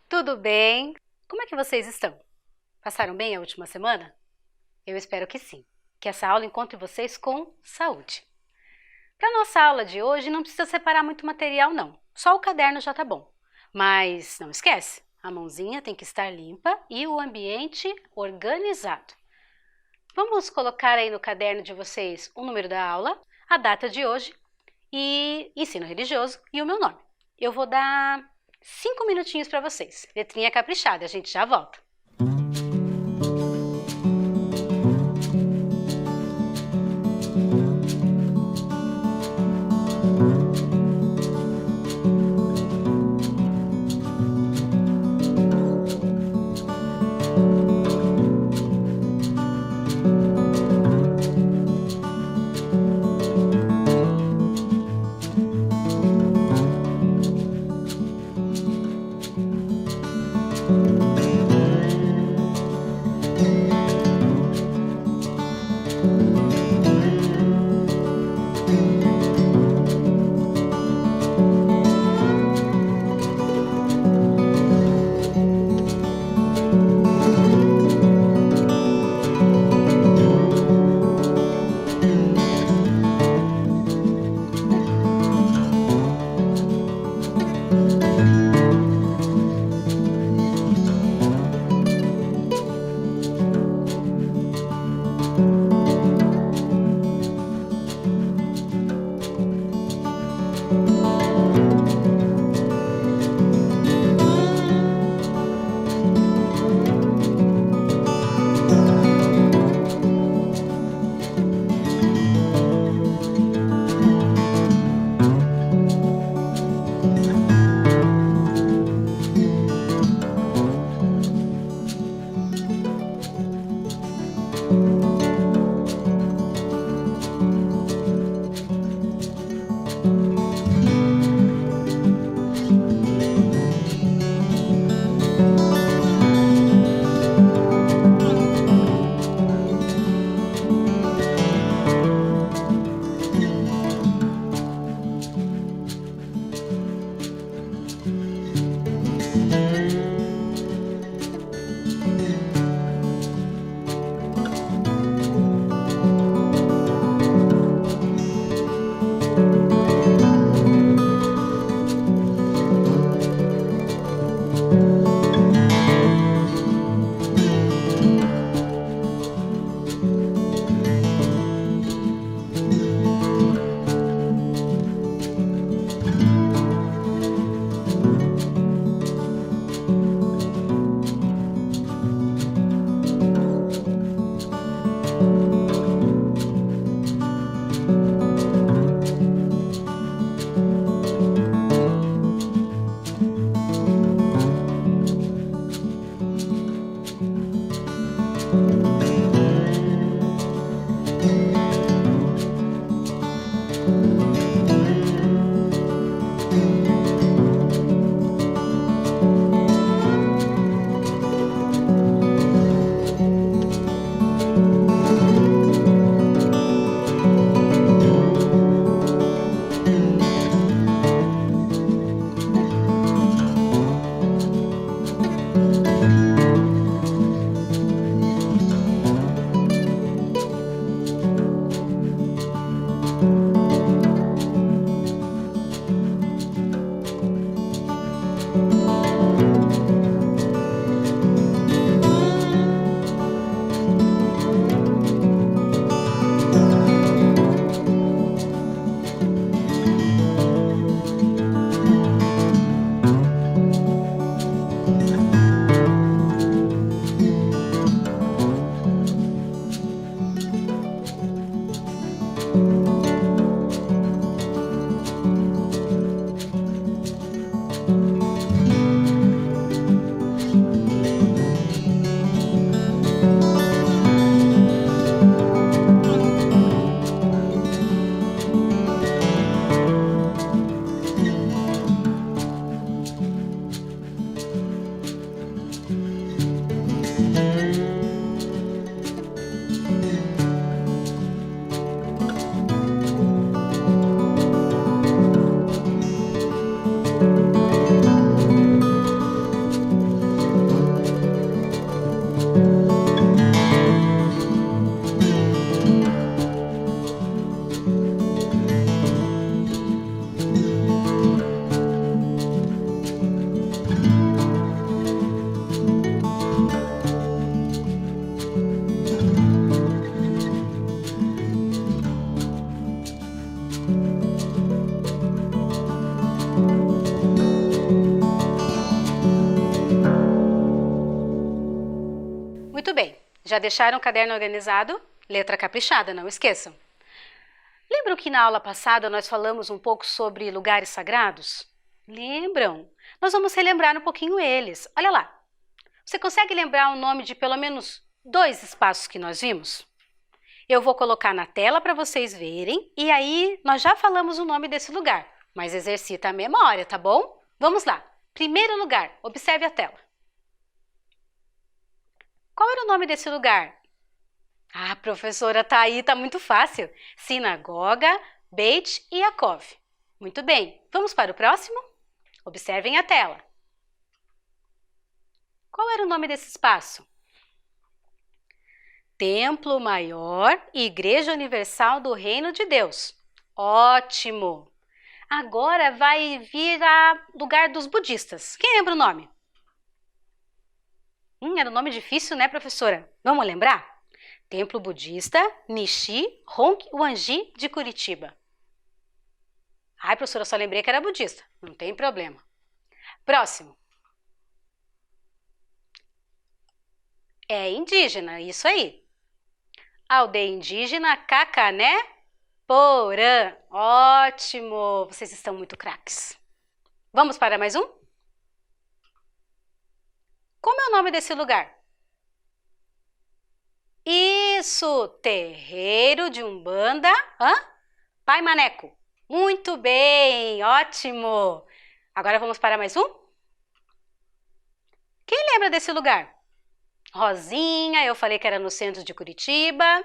Tudo bem? Como é que vocês estão? Passaram bem a última semana? Eu espero que sim, que essa aula encontre vocês com saúde. Para nossa aula de hoje não precisa separar muito material não, só o caderno já tá bom. Mas não esquece, a mãozinha tem que estar limpa e o ambiente organizado. Vamos colocar aí no caderno de vocês o número da aula, a data de hoje e ensino religioso e o meu nome. Eu vou dar 5 minutinhos para vocês. Letrinha caprichada, a gente já volta. Muito bem. Já deixaram o caderno organizado? Letra caprichada, não esqueçam. Lembram que na aula passada nós falamos um pouco sobre lugares sagrados? Lembram? Nós vamos relembrar um pouquinho eles. Olha lá. Você consegue lembrar o nome de pelo menos 2 espaços que nós vimos? Eu vou colocar na tela para vocês verem e aí nós já falamos o nome desse lugar, mas exercita a memória, tá bom? Vamos lá. Primeiro lugar, observe a tela. Qual era o nome desse lugar? Ah, professora, tá aí, tá muito fácil. Sinagoga, Beit Yaakov. Muito bem. Vamos para o próximo? Observem a tela. Qual era o nome desse espaço? Templo Maior e Igreja Universal do Reino de Deus. Ótimo! Agora vai vir a lugar dos budistas. Quem lembra o nome? Era um nome difícil, né, professora? Vamos lembrar? Templo Budista Nishi Honk Wanji de Curitiba. Ai, professora, só lembrei que era budista. Não tem problema. Próximo. É indígena, isso aí. Aldeia indígena Cacané Porã. Ótimo! Vocês estão muito craques. Vamos para mais um? Como é o nome desse lugar? Isso! Terreiro de Umbanda. Pai Maneco. Muito bem! Ótimo! Agora vamos para mais um? Quem lembra desse lugar? Rosinha, eu falei que era no centro de Curitiba.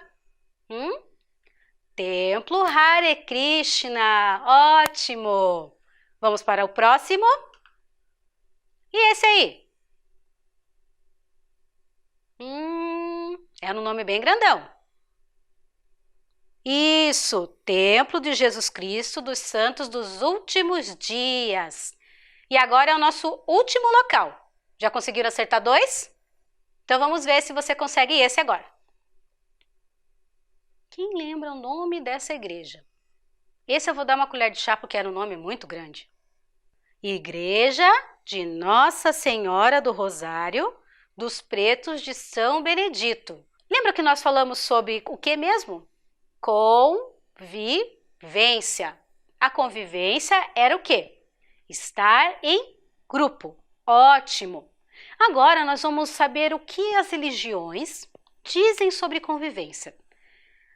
Templo Hare Krishna. Ótimo! Vamos para o próximo? E esse aí? É um nome bem grandão. Isso! Templo de Jesus Cristo dos Santos dos Últimos Dias. E agora é o nosso último local. Já conseguiram acertar 2? Então vamos ver se você consegue esse agora. Quem lembra o nome dessa igreja? Esse eu vou dar uma colher de chá porque era um nome muito grande. Igreja de Nossa Senhora do Rosário dos Pretos de São Benedito. Lembra que nós falamos sobre o que mesmo? Convivência. A convivência era o quê? Estar em grupo. Ótimo! Agora nós vamos saber o que as religiões dizem sobre convivência.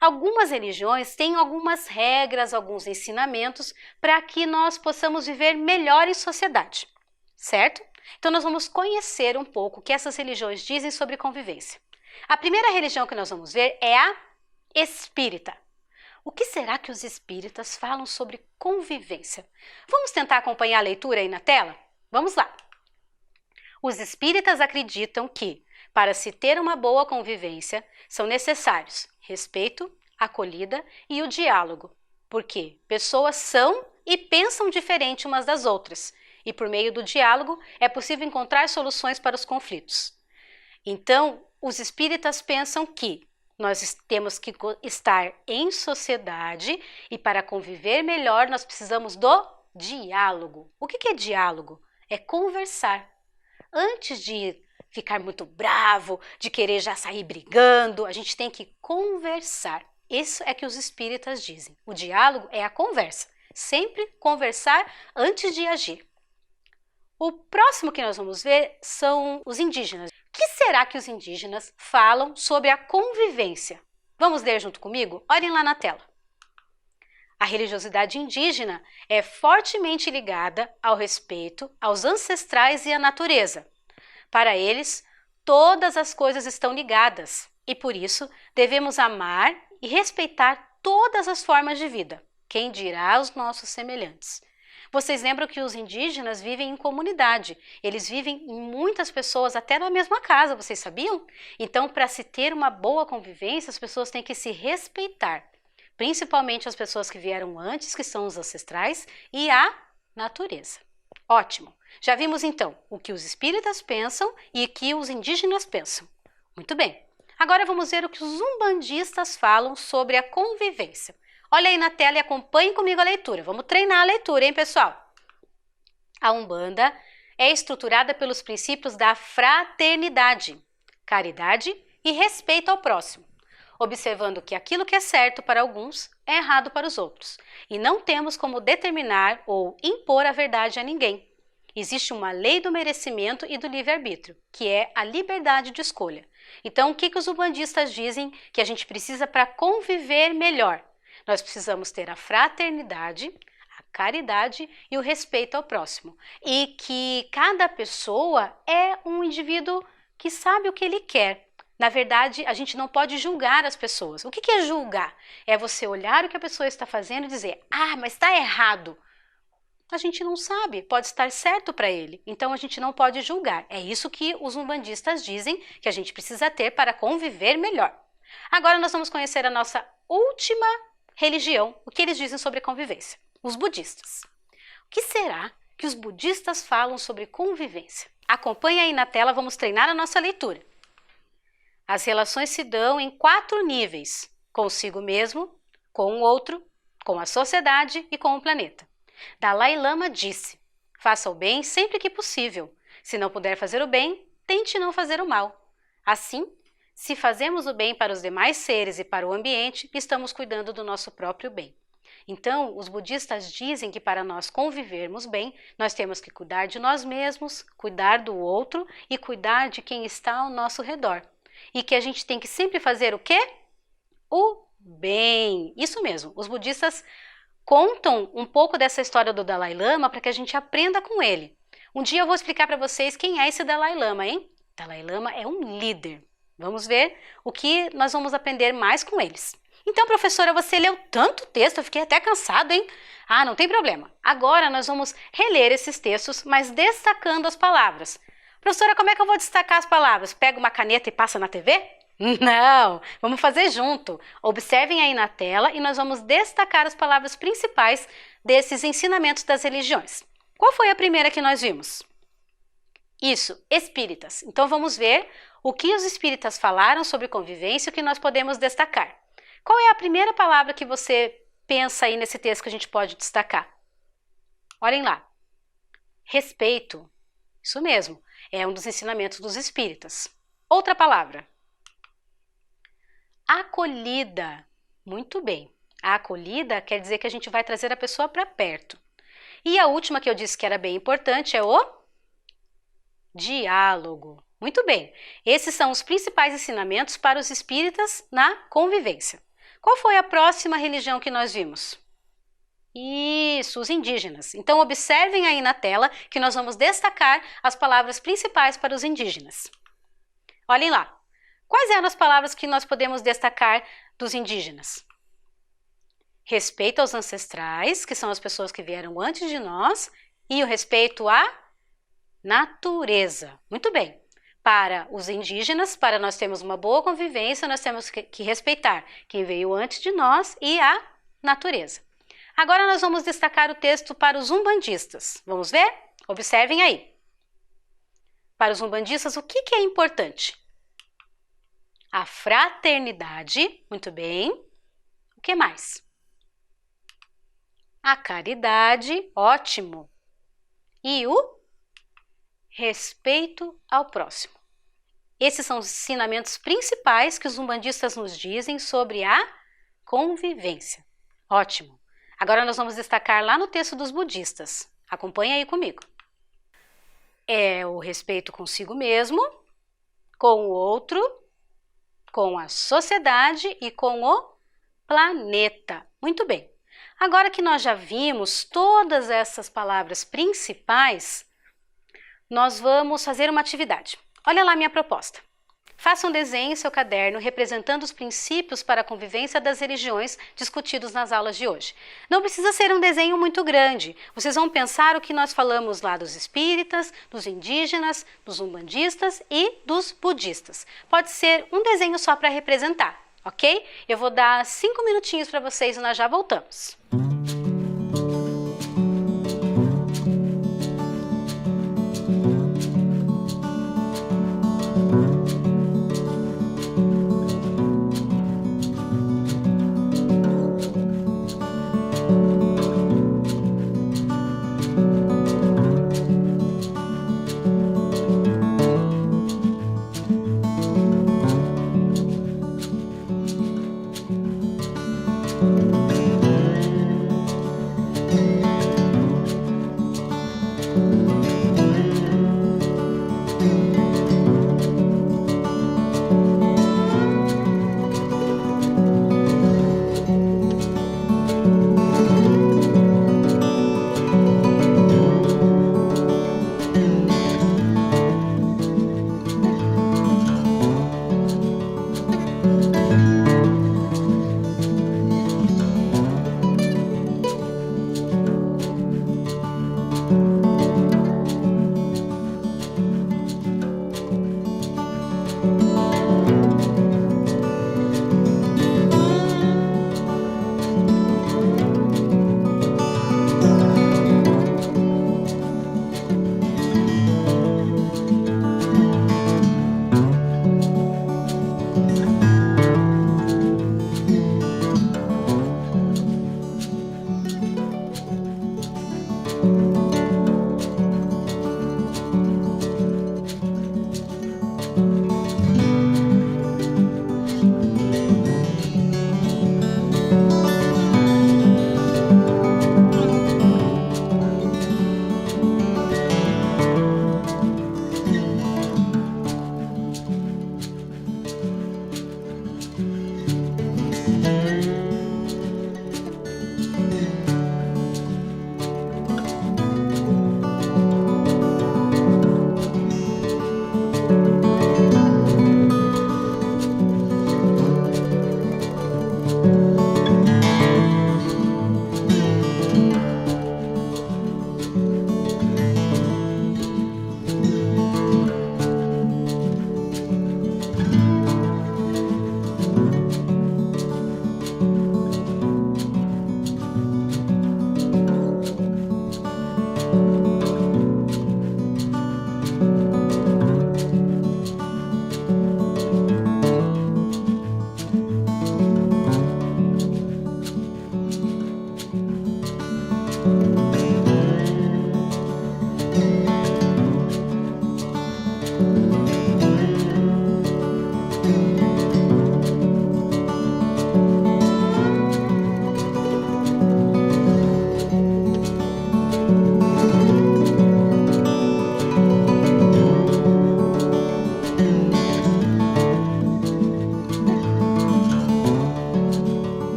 Algumas religiões têm algumas regras, alguns ensinamentos para que nós possamos viver melhor em sociedade, certo? Então nós vamos conhecer um pouco o que essas religiões dizem sobre convivência. A primeira religião que nós vamos ver é a espírita. O que será que os espíritas falam sobre convivência? Vamos tentar acompanhar a leitura aí na tela? Vamos lá! Os espíritas acreditam que, para se ter uma boa convivência, são necessários respeito, acolhida e o diálogo, porque pessoas são e pensam diferente umas das outras, e por meio do diálogo é possível encontrar soluções para os conflitos. Então, os espíritas pensam que nós temos que estar em sociedade e para conviver melhor nós precisamos do diálogo. O que é diálogo? É conversar. Antes de ficar muito bravo, de querer já sair brigando, a gente tem que conversar. Isso é que os espíritas dizem. O diálogo é a conversa. Sempre conversar antes de agir. O próximo que nós vamos ver são os indígenas. O que será que os indígenas falam sobre a convivência? Vamos ler junto comigo? Olhem lá na tela. A religiosidade indígena é fortemente ligada ao respeito aos ancestrais e à natureza. Para eles, todas as coisas estão ligadas e, por isso, devemos amar e respeitar todas as formas de vida, quem dirá os nossos semelhantes. Vocês lembram que os indígenas vivem em comunidade, eles vivem em muitas pessoas até na mesma casa, vocês sabiam? Então, para se ter uma boa convivência, as pessoas têm que se respeitar, principalmente as pessoas que vieram antes, que são os ancestrais, e a natureza. Ótimo! Já vimos então o que os espíritas pensam e o que os indígenas pensam. Muito bem. Agora vamos ver o que os umbandistas falam sobre a convivência. Olha aí na tela e acompanhe comigo a leitura. Vamos treinar a leitura, hein, pessoal? A Umbanda é estruturada pelos princípios da fraternidade, caridade e respeito ao próximo, observando que aquilo que é certo para alguns é errado para os outros, e não temos como determinar ou impor a verdade a ninguém. Existe uma lei do merecimento e do livre-arbítrio, que é a liberdade de escolha. Então, o que os umbandistas dizem que a gente precisa para conviver melhor? Nós precisamos ter a fraternidade, a caridade e o respeito ao próximo. E que cada pessoa é um indivíduo que sabe o que ele quer. Na verdade, a gente não pode julgar as pessoas. O que é julgar? É você olhar o que a pessoa está fazendo e dizer, ah, mas está errado. A gente não sabe, pode estar certo para ele, então a gente não pode julgar. É isso que os umbandistas dizem que a gente precisa ter para conviver melhor. Agora nós vamos conhecer a nossa última religião, o que eles dizem sobre convivência, os budistas. O que será que os budistas falam sobre convivência? Acompanhe aí na tela, vamos treinar a nossa leitura. As relações se dão em 4 níveis, consigo mesmo, com o outro, com a sociedade e com o planeta. Dalai Lama disse, faça o bem sempre que possível. Se não puder fazer o bem, tente não fazer o mal. Assim, se fazemos o bem para os demais seres e para o ambiente, estamos cuidando do nosso próprio bem. Então, os budistas dizem que para nós convivermos bem, nós temos que cuidar de nós mesmos, cuidar do outro e cuidar de quem está ao nosso redor. E que a gente tem que sempre fazer o quê? O bem. Isso mesmo, os budistas contam um pouco dessa história do Dalai Lama para que a gente aprenda com ele. Um dia eu vou explicar para vocês quem é esse Dalai Lama, hein? Dalai Lama é um líder. Vamos ver o que nós vamos aprender mais com eles. Então, professora, você leu tanto texto, eu fiquei até cansado, hein? Ah, não tem problema. Agora nós vamos reler esses textos, mas destacando as palavras. Professora, como é que eu vou destacar as palavras? Pega uma caneta e passa na TV? Não, vamos fazer junto. Observem aí na tela e nós vamos destacar as palavras principais desses ensinamentos das religiões. Qual foi a primeira que nós vimos? Isso, espíritas. Então vamos ver o que os espíritas falaram sobre convivência e o que nós podemos destacar. Qual é a primeira palavra que você pensa aí nesse texto que a gente pode destacar? Olhem lá. Respeito. Isso mesmo, é um dos ensinamentos dos espíritas. Outra palavra. Acolhida. Muito bem. A acolhida quer dizer que a gente vai trazer a pessoa para perto. E a última que eu disse que era bem importante é o diálogo. Muito bem. Esses são os principais ensinamentos para os espíritas na convivência. Qual foi a próxima religião que nós vimos? Isso, os indígenas. Então observem aí na tela que nós vamos destacar as palavras principais para os indígenas. Olhem lá. Quais eram as palavras que nós podemos destacar dos indígenas? Respeito aos ancestrais, que são as pessoas que vieram antes de nós, e o respeito à natureza. Muito bem. Para os indígenas, para nós termos uma boa convivência, nós temos que respeitar quem veio antes de nós e a natureza. Agora nós vamos destacar o texto para os umbandistas. Vamos ver? Observem aí. Para os umbandistas, o que é importante? A fraternidade, muito bem. O que mais? A caridade, ótimo. E o respeito ao próximo. Esses são os ensinamentos principais que os umbandistas nos dizem sobre a convivência. Ótimo. Agora nós vamos destacar lá no texto dos budistas. Acompanhe aí comigo. É o respeito consigo mesmo, com o outro, com a sociedade e com o planeta. Muito bem. Agora que nós já vimos todas essas palavras principais, nós vamos fazer uma atividade. Olha lá a minha proposta. Faça um desenho em seu caderno representando os princípios para a convivência das religiões discutidos nas aulas de hoje. Não precisa ser um desenho muito grande. Vocês vão pensar o que nós falamos lá dos espíritas, dos indígenas, dos umbandistas e dos budistas. Pode ser um desenho só para representar, ok? Eu vou dar 5 minutinhos para vocês e nós já voltamos.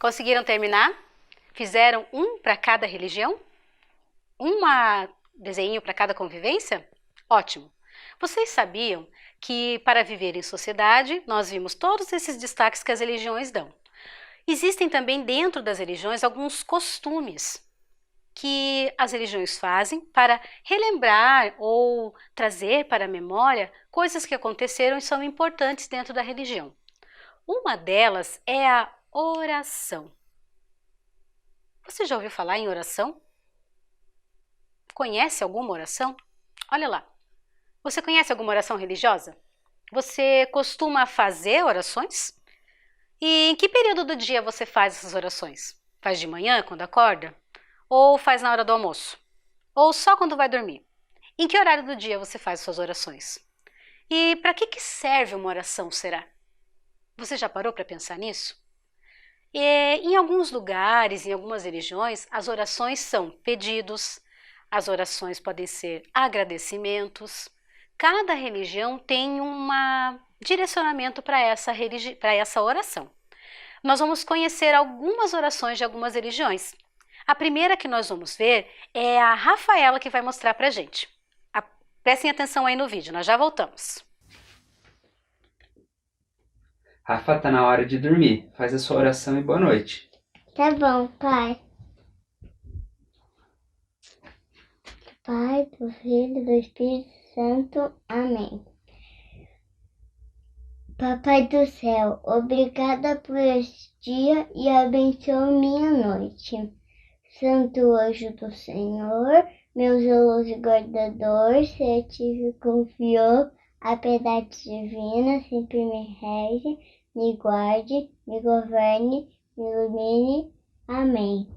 Conseguiram terminar? Fizeram um para cada religião? Um desenho para cada convivência? Ótimo! Vocês sabiam que para viver em sociedade, nós vimos todos esses destaques que as religiões dão. Existem também dentro das religiões alguns costumes que as religiões fazem para relembrar ou trazer para a memória coisas que aconteceram e são importantes dentro da religião. Uma delas é a oração. Você já ouviu falar em oração? Conhece alguma oração? Olha lá. Você conhece alguma oração religiosa? Você costuma fazer orações? E em que período do dia você faz essas orações? Faz de manhã, quando acorda? Ou faz na hora do almoço? Ou só quando vai dormir? Em que horário do dia você faz suas orações? E para que serve uma oração, será? Você já parou para pensar nisso? Em alguns lugares, em algumas religiões, as orações são pedidos, as orações podem ser agradecimentos. Cada religião tem um direcionamento para essa oração. Nós vamos conhecer algumas orações de algumas religiões. A primeira que nós vamos ver é a Rafaela que vai mostrar para a gente. Prestem atenção aí no vídeo, nós já voltamos. Rafa, tá na hora de dormir. Faz a sua oração e boa noite. Tá bom, pai. Pai, do Filho e do Espírito Santo. Amém. Papai do céu, obrigada por este dia e abençoa minha noite. Santo anjo do Senhor, meu zeloso guardador, se a ti confiou, a piedade divina sempre me rege, me guarde, me governe, me ilumine. Amém.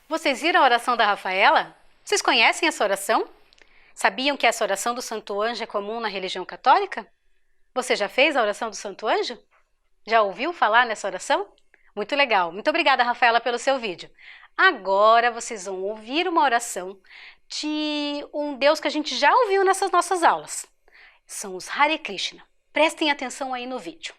Vocês viram a oração da Rafaela? Vocês conhecem essa oração? Sabiam que essa oração do Santo Anjo é comum na religião católica? Você já fez a oração do Santo Anjo? Já ouviu falar nessa oração? Muito legal. Muito obrigada, Rafaela, pelo seu vídeo. Agora vocês vão ouvir uma oração de um Deus que a gente já ouviu nessas nossas aulas. São os Hare Krishna. Prestem atenção aí no vídeo.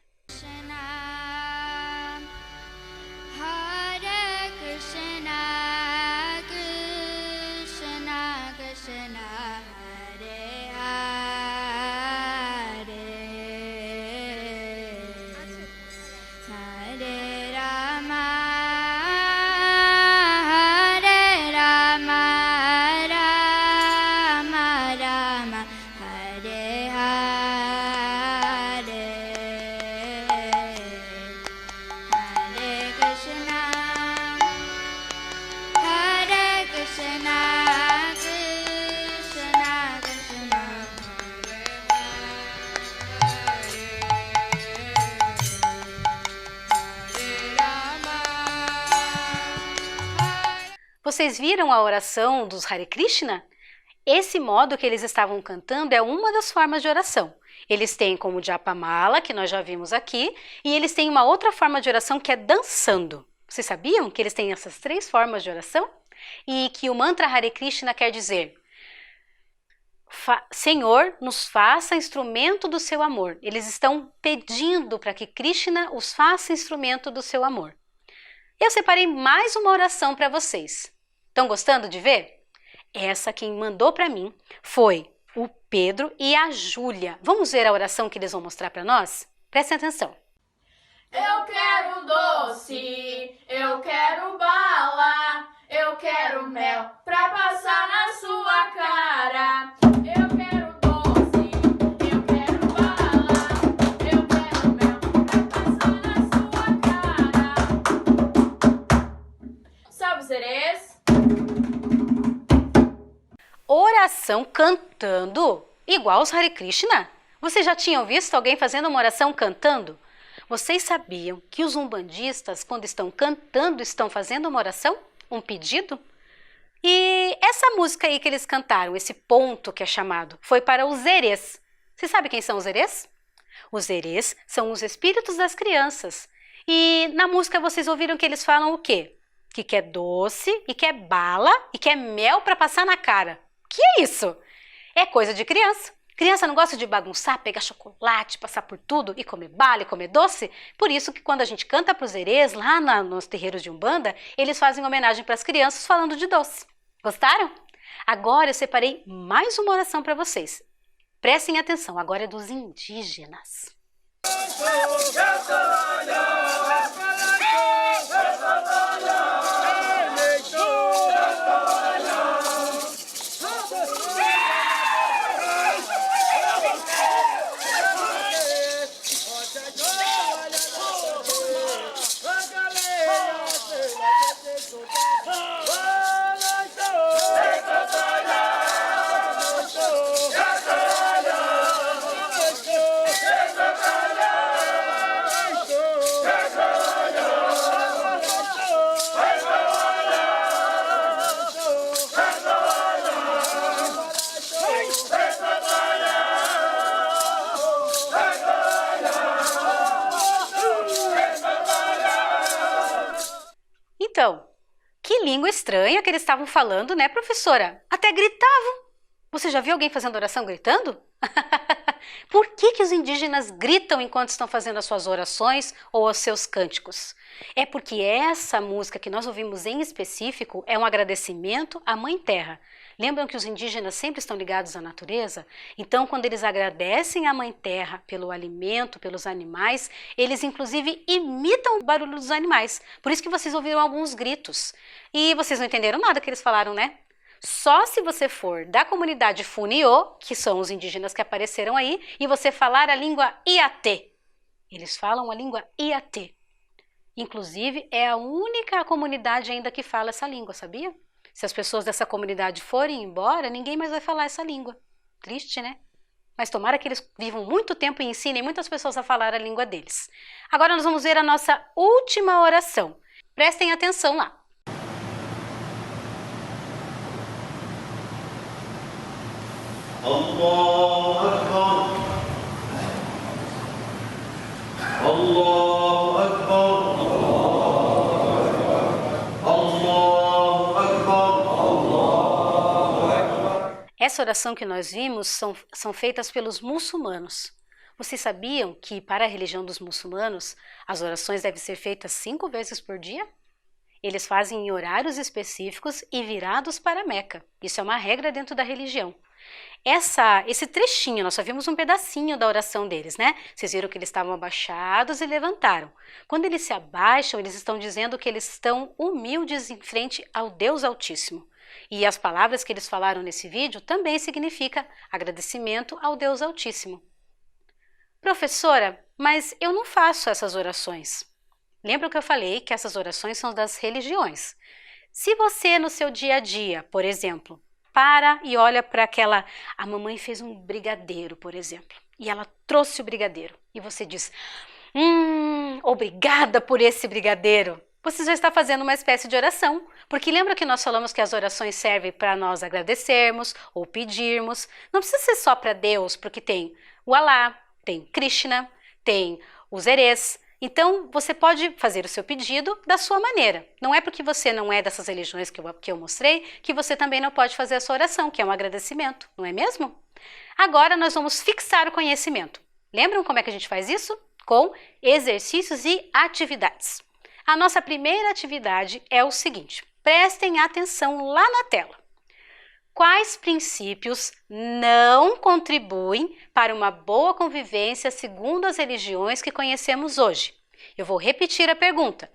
Vocês viram a oração dos Hare Krishna? Esse modo que eles estavam cantando é uma das formas de oração. Eles têm como Japamala, que nós já vimos aqui, e eles têm uma outra forma de oração que é dançando. Vocês sabiam que eles têm essas 3 formas de oração? E que o mantra Hare Krishna quer dizer: Senhor, nos faça instrumento do seu amor. Eles estão pedindo para que Krishna os faça instrumento do seu amor. Eu separei mais uma oração para vocês. Estão gostando de ver? Essa quem mandou para mim foi o Pedro e a Júlia. Vamos ver a oração que eles vão mostrar para nós? Prestem atenção. Eu quero doce, eu quero bala, eu quero mel pra passar na sua cara. Eu quero doce, eu quero bala, eu quero mel pra passar na sua cara. Salve, Cerês! Oração cantando, igual os Hare Krishna. Vocês já tinham visto alguém fazendo uma oração cantando? Vocês sabiam que os umbandistas, quando estão cantando, estão fazendo uma oração? Um pedido? E essa música aí que eles cantaram, esse ponto que é chamado, foi para os Erês. Você sabe quem são os Erês? Os Erês são os espíritos das crianças. E na música vocês ouviram que eles falam o quê? Que quer doce, e quer bala, e quer mel para passar na cara. Que é isso? É coisa de criança. Criança não gosta de bagunçar, pegar chocolate, passar por tudo e comer bala e comer doce? Por isso que quando a gente canta para os herês, lá nos terreiros de Umbanda, eles fazem homenagem para as crianças falando de doce. Gostaram? Agora eu separei mais uma oração para vocês. Prestem atenção, agora é dos indígenas. Então, que língua estranha que eles estavam falando, né, professora? Até gritavam. Você já viu alguém fazendo oração gritando? Por que os indígenas gritam enquanto estão fazendo as suas orações ou os seus cânticos? É porque essa música que nós ouvimos em específico é um agradecimento à Mãe Terra. Lembram que os indígenas sempre estão ligados à natureza? Então, quando eles agradecem à Mãe Terra pelo alimento, pelos animais, eles inclusive imitam o barulho dos animais. Por isso que vocês ouviram alguns gritos. E vocês não entenderam nada que eles falaram, né? Só se você for da comunidade Funiô, que são os indígenas que apareceram aí, e você falar a língua Iatê. Eles falam a língua Iatê. Inclusive, é a única comunidade ainda que fala essa língua, sabia? Se as pessoas dessa comunidade forem embora, ninguém mais vai falar essa língua. Triste, né? Mas tomara que eles vivam muito tempo e ensinem muitas pessoas a falar a língua deles. Agora nós vamos ver a nossa última oração. Prestem atenção lá. Allahu Akbar. Allahu Akbar. Allahu Akbar. Essa oração que nós vimos são feitas pelos muçulmanos. Vocês sabiam que para a religião dos muçulmanos as orações devem ser feitas 5 vezes por dia? Eles fazem em horários específicos e virados para Meca. Isso é uma regra dentro da religião. Esse trechinho, nós só vimos um pedacinho da oração deles, né? Vocês viram que eles estavam abaixados e levantaram. Quando eles se abaixam, eles estão dizendo que eles estão humildes em frente ao Deus Altíssimo. E as palavras que eles falaram nesse vídeo também significam agradecimento ao Deus Altíssimo. Professora, mas eu não faço essas orações. Lembra que eu falei que essas orações são das religiões? Se você no seu dia a dia, por exemplo, para e olha para a mamãe fez um brigadeiro, por exemplo, e ela trouxe o brigadeiro, e você diz, obrigada por esse brigadeiro. Você já está fazendo uma espécie de oração, porque lembra que nós falamos que as orações servem para nós agradecermos ou pedirmos. Não precisa ser só para Deus, porque tem o Alá, tem Krishna, tem os herês. Então, você pode fazer o seu pedido da sua maneira. Não é porque você não é dessas religiões que eu mostrei, que você também não pode fazer a sua oração, que é um agradecimento, não é mesmo? Agora, nós vamos fixar o conhecimento. Lembram como é que a gente faz isso? Com exercícios e atividades. A nossa primeira atividade é o seguinte, prestem atenção lá na tela. Quais princípios não contribuem para uma boa convivência segundo as religiões que conhecemos hoje? Eu vou repetir a pergunta.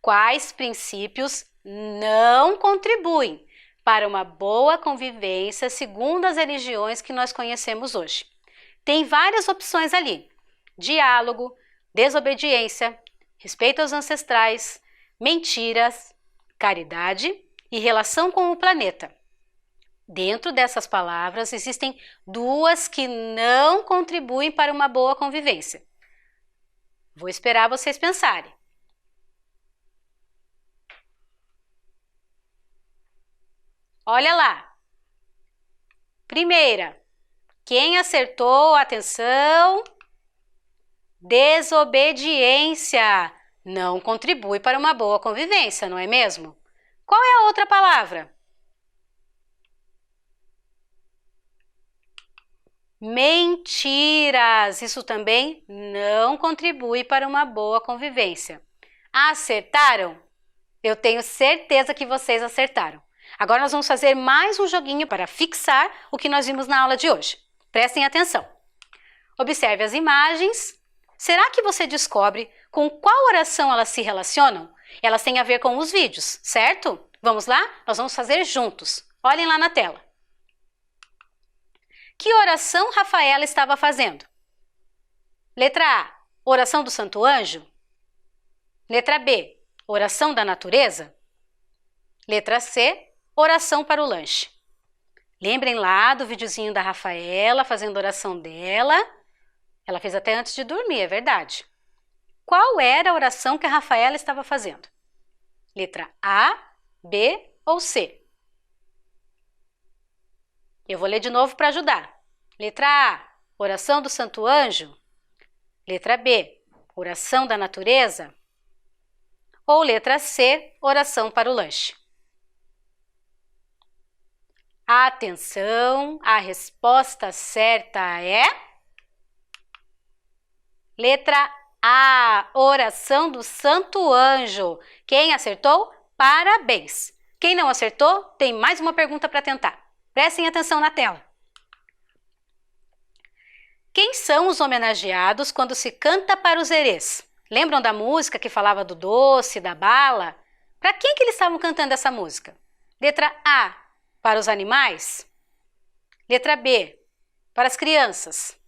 Quais princípios não contribuem para uma boa convivência segundo as religiões que nós conhecemos hoje? Tem várias opções ali. Diálogo, desobediência, respeito aos ancestrais, mentiras, caridade e relação com o planeta. Dentro dessas palavras, existem 2 que não contribuem para uma boa convivência. Vou esperar vocês pensarem. Olha lá. Primeira, quem acertou, atenção, desobediência. Não contribui para uma boa convivência, não é mesmo? Qual é a outra palavra? Mentiras! Isso também não contribui para uma boa convivência. Acertaram? Eu tenho certeza que vocês acertaram. Agora nós vamos fazer mais um joguinho para fixar o que nós vimos na aula de hoje. Prestem atenção. Observe as imagens. Será que você descobre com qual oração elas se relacionam? Elas têm a ver com os vídeos, certo? Vamos lá? Nós vamos fazer juntos. Olhem lá na tela. Que oração Rafaela estava fazendo? Letra A, oração do Santo Anjo. Letra B, oração da natureza. Letra C, oração para o lanche. Lembrem lá do videozinho da Rafaela fazendo a oração dela. Ela fez até antes de dormir, é verdade. Qual era a oração que a Rafaela estava fazendo? Letra A, B ou C? Eu vou ler de novo para ajudar. Letra A, oração do Santo Anjo. Letra B, oração da natureza. Ou letra C, oração para o lanche. Atenção, a resposta certa é... Letra A, oração do Santo Anjo. Quem acertou? Parabéns! Quem não acertou, tem mais uma pergunta para tentar. Prestem atenção na tela. Quem são os homenageados quando se canta para os herês? Lembram da música que falava do doce, da bala? Para quem que eles estavam cantando essa música? Letra A, para os animais. Letra B, para as crianças.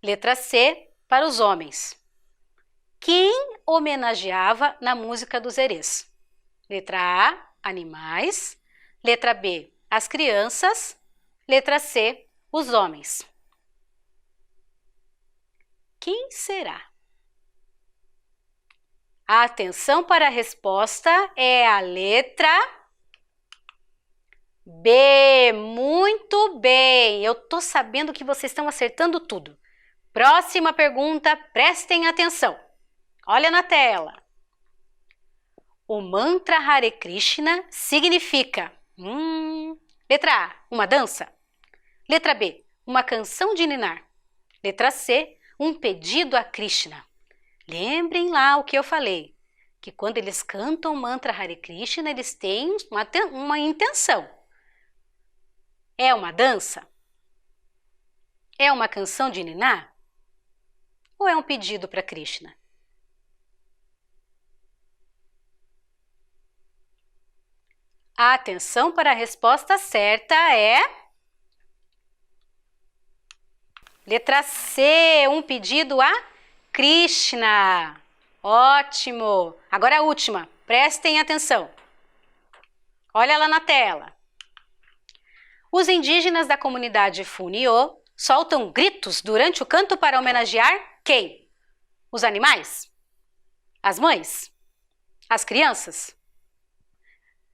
Letra C, para os homens. Quem homenageava na música dos herês? Letra A, animais. Letra B, as crianças. Letra C, os homens. Quem será? A atenção para a resposta é a letra B. Muito bem! Eu tô sabendo que vocês estão acertando tudo. Próxima pergunta, prestem atenção. Olha na tela. O mantra Hare Krishna significa... Letra A, uma dança. Letra B, uma canção de ninar. Letra C, um pedido a Krishna. Lembrem lá o que eu falei, que quando eles cantam o mantra Hare Krishna, eles têm uma intenção. É uma dança? É uma canção de ninar? Ou é um pedido para Krishna? A atenção para a resposta certa é... Letra C, um pedido a Krishna. Ótimo! Agora a última, prestem atenção. Olha lá na tela. Os indígenas da comunidade Funiô soltam gritos durante o canto para homenagear quem? Os animais? As mães? As crianças?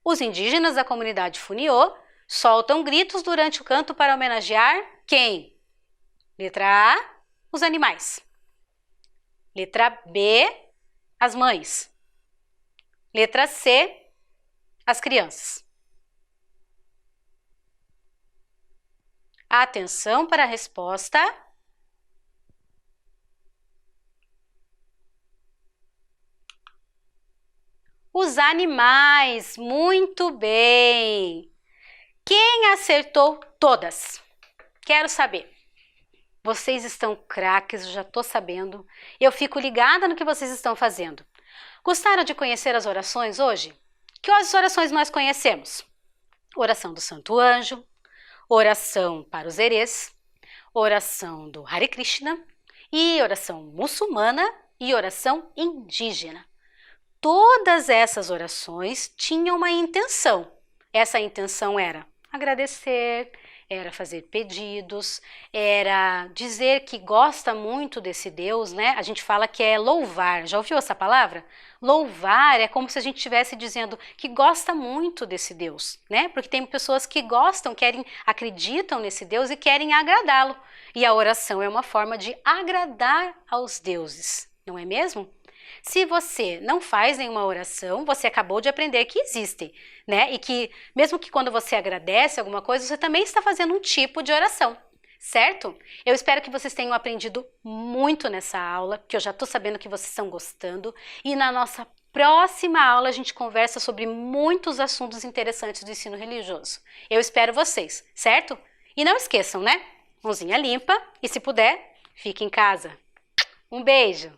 Os indígenas da comunidade Funiô soltam gritos durante o canto para homenagear quem? Letra A, os animais. Letra B, as mães. Letra C, as crianças. Atenção para a resposta. Os animais, muito bem! Quem acertou todas? Quero saber. Vocês estão craques, eu já estou sabendo. Eu fico ligada no que vocês estão fazendo. Gostaram de conhecer as orações hoje? Que orações nós conhecemos? Oração do Santo Anjo, oração para os herês, oração do Hare Krishna e oração muçulmana e oração indígena. Todas essas orações tinham uma intenção. Essa intenção era agradecer, era fazer pedidos, era dizer que gosta muito desse Deus, né? A gente fala que é louvar. Já ouviu essa palavra? Louvar é como se a gente estivesse dizendo que gosta muito desse Deus, né? Porque tem pessoas que gostam, acreditam nesse Deus e querem agradá-lo. E a oração é uma forma de agradar aos deuses, não é mesmo? Se você não faz nenhuma oração, você acabou de aprender que existem, né? E que mesmo que quando você agradece alguma coisa, você também está fazendo um tipo de oração. certo? Eu espero que vocês tenham aprendido muito nessa aula, que eu já estou sabendo que vocês estão gostando. E na nossa próxima aula a gente conversa sobre muitos assuntos interessantes do ensino religioso. Eu espero vocês, certo? E não esqueçam, né? Mãozinha limpa e, se puder, fique em casa. Um beijo!